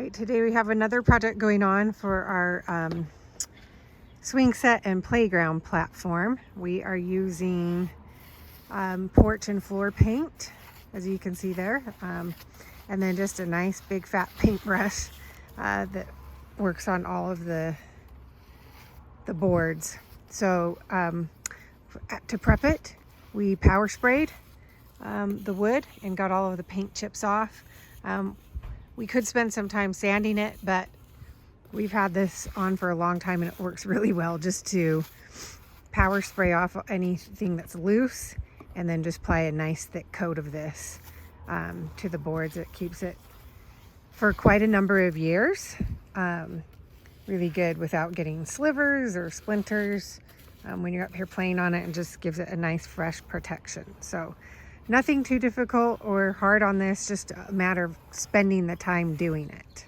Alright, today we have another project going on for our Swingset and playground platform. We are using porch and floor paint, as you can see there, and then just a nice big fat paintbrush that works on all of the boards. So to prep it, we power sprayed the wood and got all of the paint chips off. We could spend some time sanding it, but we've had this on for a long time and it works really well just to power spray off anything that's loose and then just apply a nice thick coat of this to the boards. It keeps it for quite a number of years. Really good without getting slivers or splinters when you're up here playing on it, and just gives it a nice fresh protection. So nothing too difficult or hard on this, just a matter of spending the time doing it.